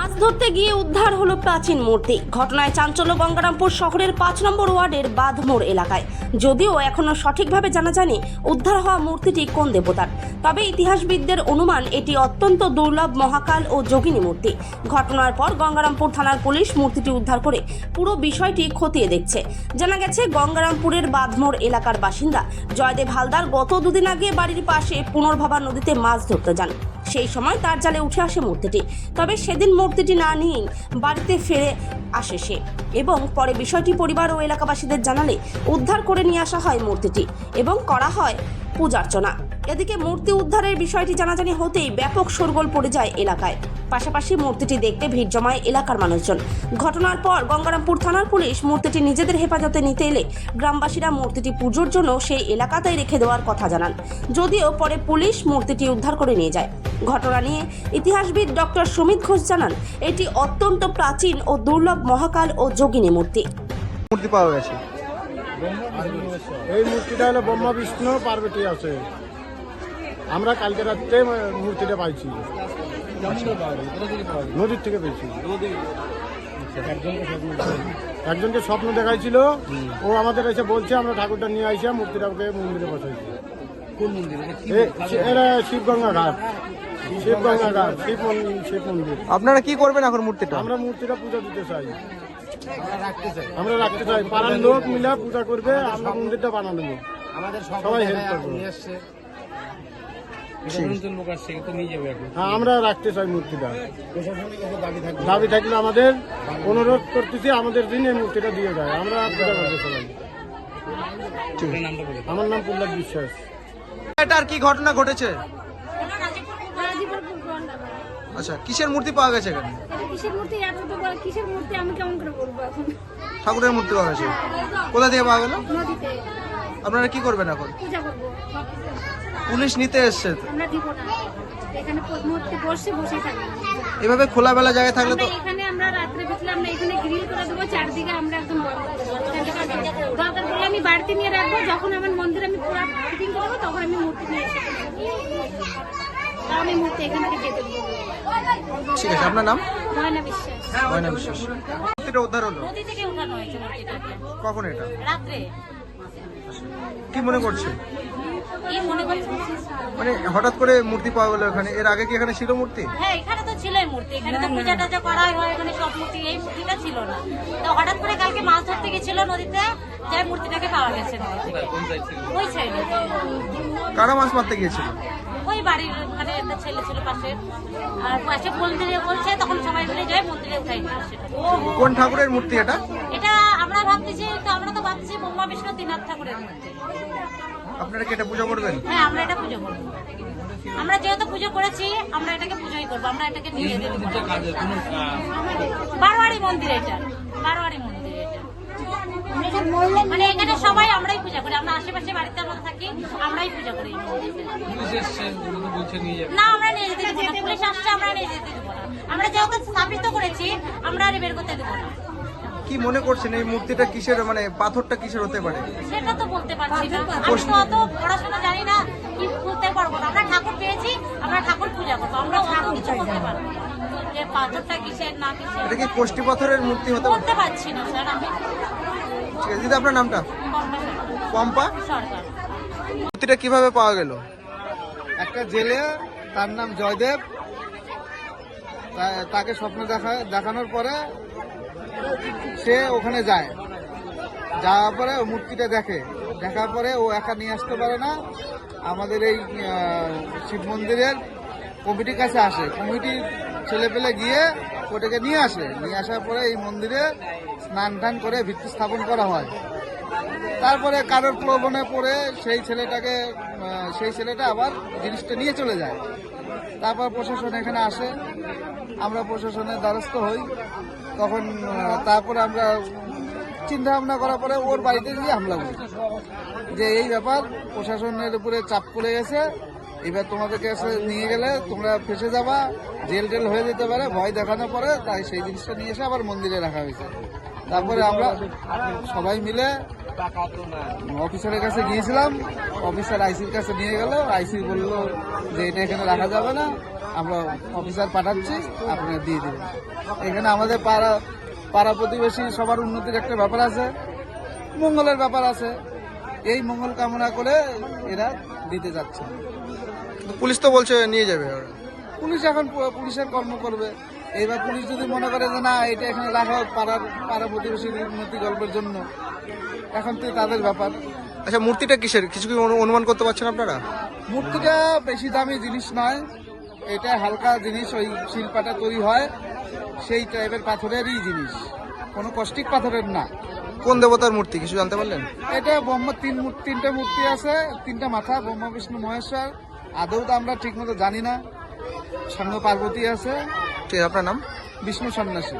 মাছ ধরতে গিয়ে উদ্ধার হলো প্রাচীন মূর্তি। ঘটনায় চাঞ্চল্য গঙ্গারামপুর শহরের ৫ নম্বর ওয়ার্ডের বাঁধমোড় এলাকায়। যদিও এখনো সঠিকভাবে জানা যায়নি উদ্ধার হওয়া মূর্তিটি কোন দেবতার, তবে ইতিহাসবিদদের অনুমান এটি অত্যন্ত দুর্লভ মহাকাল ও যোগিনী মূর্তি। ঘটনার পর গঙ্গারামপুর থানার পুলিশ মূর্তিটি উদ্ধার করে পুরো বিষয়টি খতিয়ে দেখছে। জানা গেছে, গঙ্গারামপুরের বাঁধমোড় এলাকার বাসিন্দা জয়দেব হালদার গত দুদিন আগে বাড়ির পাশে পুনর্ভবা নদীতে মাছ ধরতে যান। সেই সময় তার জালে উঠে আসে মূর্তিটি। তবে সেদিন মূর্তিটি না নিয়েই বাড়িতে ফিরে আসে সে, এবং পরে বিষয়টি পরিবার ও এলাকাবাসীদের জানালে উদ্ধার করে নিয়ে আসা হয় মূর্তিটি এবং করা হয় পূজার্চনা। এদিকে মূর্তি উদ্ধারের বিষয়টি জানাজানি হতেই ব্যাপক শোরগোল পড়ে যায় এলাকায়। পাশাপাশি মূর্তিটি দেখতে ভিড় জমায় এলাকার মানুষজন। ঘটনার পর গঙ্গারামপুর থানার পুলিশ মূর্তিটি নিজেদের হেফাজতে নিতে এলে গ্রামবাসীরা মূর্তিটি পুজোর জন্য সেই এলাকাতেই রেখে দেওয়ার কথা জানান। যদিও পরে পুলিশ মূর্তিটি উদ্ধার করে নিয়ে যায়। ঘটনা নিয়ে ইতিহাসবিদ ডক্টর সুমিত ঘোষ জানান, এটি অত্যন্ত প্রাচীন ও দুর্লভ মহাকাল ও যোগিনী মূর্তি। মূর্তি পাওয়া গেছে। এই মূর্তিটা হলো ব্রহ্মা বিষ্ণু পার্বতী আছে। আমরা কালকে রাত্রে মূর্তিটা পাইছি, নদীর থেকে পেয়েছি। একজনকে স্বপ্ন দেখাইছিল, ও আমাদের এসে বলছে আমরা ঠাকুরটা নিয়ে আইসা মূর্তিটাকে মন্দিরে বসাইছি। কোন মন্দিরে? এরা শিবগঙ্গা ঘাট, শিবগঙ্গা ঘাট, শিব মন্দির। আপনারা কি করবেন এখন মূর্তিটা? আমরা মূর্তিটা পূজা দিতে চাই, আমরা রাখতে চাই। পাড়ার লোক মিলা পূজা করবে, আমরা মন্দিরটা বানানো আমাদের সবাই হেল্প করবে। নিয়ে আসছে, লোক আসছে, কিন্তু নিয়ে যাবে এখন। হ্যাঁ, আমরা রাখতে চাই মূর্তিটা। প্রশাসনিক কিছু দাবি থাকলে আমাদের অনুরোধ করতেছি, আমাদের দিন এই মূর্তিটা দিয়ে যায়, আমরা পূজা করতে চাই। নামটা বলে আমার নাম প্রহ্লাদ বিশ্বাস। এটার কি ঘটনা ঘটেছে? আচ্ছা, কিসের মূর্তি পাওয়া গেছে এখানে? কিসের মূর্তি? এতটা বড় কিসের মূর্তি আমি কেমন করে বলবো এখন? ঠাকুরের মূর্তি পাওয়া গেছে। কোথা থেকে পাওয়া গেল? নদীতে আপনারা কি করবেন এখন? পূজা করবো। পুলিশ নিতে এসছে তো। আমরা দিব না, এখানে মূর্তি বসে থাকবে। এভাবে খোলামেলা জায়গায় থাকলে তো এখানে আমরা রাত্রে বিছলাম না, এখানে গ্রিল করে দেবো, চারদিকে আমরা একদম বন্ধ করে দেবো। দরকার পড়লে আমি বাড়িতে নিয়ে রাখবো, যখন আমার মন্দির আমি পুরো ফিটিং করবো তখন আমি মূর্তি নিয়ে এসে আমি মূর্তি এখান থেকে যেতে দেবো। ঠিক আছে। আপনার নাম? ময়না বিশ্বাস। ময়না বিশ্বাস। মূর্তিটা উদ্ধার হলো নদী থেকে উঠানো হয়েছে মূর্তিটাকে কখন? এটা রাত্রে। কি মনে করছে? কি মনে করছি? মানে হঠাৎ করে মূর্তি পাওয়া গেল এখানে। এর আগে কি এখানে ছিল মূর্তি? হ্যাঁ, এখানে তো ছিলই মূর্তি, এখানে তো পূজা টাজা করা হয়, এখানে সব মূর্তি, এই মূর্তিটা ছিল না। তো হঠাৎ করে কালকে মাছ ধরতে গেছিল নদীতে, যে মূর্তিটাকে পাওয়া গেছে ওই সাইডে। কারা মাছ মারতে গিয়েছিল? ওই বাড়ির ওখানে একটা ছেলে ছিল পাশে, আর পাশে মন্দিরে বলছে, তখন সবাই মিলে যায় মন্দিরে উঠাই নিয়ে আসে। কোন ঠাকুরের মূর্তি এটা? এটা আমরা তো ভাবতেছি ব্রহ্মা বিষ্ণু ত্রিনাথ ঠাকুরের মূর্তি। আপনারা কি এটা পুজো করবেন? হ্যাঁ, আমরা এটা পুজো করবো। আমরা যেহেতু পুজো করেছি, আমরা এটাকে পুজোই করবো। আমরা এটাকে নিয়ে যেতে দেবো না। বারোয়ারি মন্দির, এটা বারোয়ারি মন্দির। এটা মানে এখানে সবাই আমরাই পূজা করি, আমরা আশেপাশে বাড়িতে আমরা থাকি, আমরাই পূজা করি। না, আমরা নিয়ে যেতে দেবো না, পুলিশ আসছে, আমরা নিয়ে যেতে দেবো না। আমরা যেহেতু স্থাপিত করেছি, আমরা আর বের করতে দেবো না। কি মনে করছেন এই মূর্তিটা কিসের, মানে পাথরটা কিসের হতে পারে? সেটা তো বলতে পারছি না, আমি তো অত পড়াশোনা জানি না, কি বলতে পারবো না। আমরা ঠাকুর পেয়েছি, আমরা ঠাকুর পূজা করবো, আমরা অন্য কিছু বলতে পারবো না যে পাথরটা কিসের না কিসের। এটা কি কোষ্ঠী পাথরের মূর্তি হতে পারে? বলতে পারছি না স্যার আমি। ঠিক আছে দিদি, আপনার নামটা? পম্পা সরকার। মূর্তিটা কিভাবে পাওয়া গেল? একটা জেলে, তার নাম জয়দেব, তাকে স্বপ্ন দেখানোর পরে সে ওখানে যায়। যাওয়ার পরে ও মূর্তিটা দেখার পরে ও একা নিয়ে আসতে পারে না, আমাদের এই শিব মন্দিরের কমিটির কাছে আসে। কমিটির ছেলেপেলে গিয়ে ওটাকে নিয়ে আসার পরে এই মন্দিরে স্নান টান করে ভিত্তি স্থাপন করা হয়। তারপরে কারোর প্রলোভনে পড়ে সেই ছেলেটা আবার জিনিসটা নিয়ে চলে যায়। তারপর প্রশাসন এখানে আসে, আমরা প্রশাসনের দ্বারস্থ হই। তখন তারপরে আমরা চিন্তা ভাবনা করার পরে ওর বাড়িতে গিয়ে হামলা করি, যে এই ব্যাপার প্রশাসনের উপরে চাপ পড়ে গেছে, এবার তোমাদের কাছে নিয়ে গেলে তোমরা ফেসে যাবা, জেল টেল হয়ে যেতে পারে, ভয় দেখানোর পরে তাই সেই জিনিসটা নিয়ে এসে আবার মন্দিরে রাখা হয়েছে। তারপরে আমরা সবাই মিলে অফিসারের কাছে গিয়েছিলাম, অফিসার আইসির কাছে নিয়ে গেল, আইসি বললো যে এটা এখানে রাখা যাবে না, আমরা অফিসার পাঠাচ্ছি, আপনারা দিয়ে দেবেন। এখানে আমাদের পাড়া প্রতিবেশী সবার উন্নতির একটা ব্যাপার আছে, মঙ্গলের ব্যাপার আছে। এই মঙ্গল কামনা করে এরা দিতে যাচ্ছে। কিন্তু পুলিশ তো বলছে নিয়ে যাবে ওরা। পুলিশ এখন পুলিশের কর্ম করবে। এইবার পুলিশ যদি মনে করে যে না এটা এখানে রাখা হোক পাড়া প্রতিবেশীর উন্নতি গল্পের জন্য, এখন তো তাদের ব্যাপার। আচ্ছা, মূর্তিটা কিসের কিছু কি অনুমান করতে পারছেন আপনারা? মূর্তিটা বেশি দামি জিনিস নয়, এটা হালকা জিনিস, ওই শিল্পাটা তৈরি হয় সেই টাইপের পাথরেরই জিনিস, কোনো কষ্টিক পাথরের না। কোন দেবতার মূর্তি কিছু জানতে পারলেন? এটা ব্রহ্মা তিনটা মূর্তি আছে, তিনটা মাথা, ব্রহ্মা বিষ্ণু মহেশ্বর। আদৌ তো আমরা ঠিক মতো জানি না। সঙ্গে পার্বতী আছে। ঠিক, আপনার নাম? বিষ্ণু সন্ন্যাসী।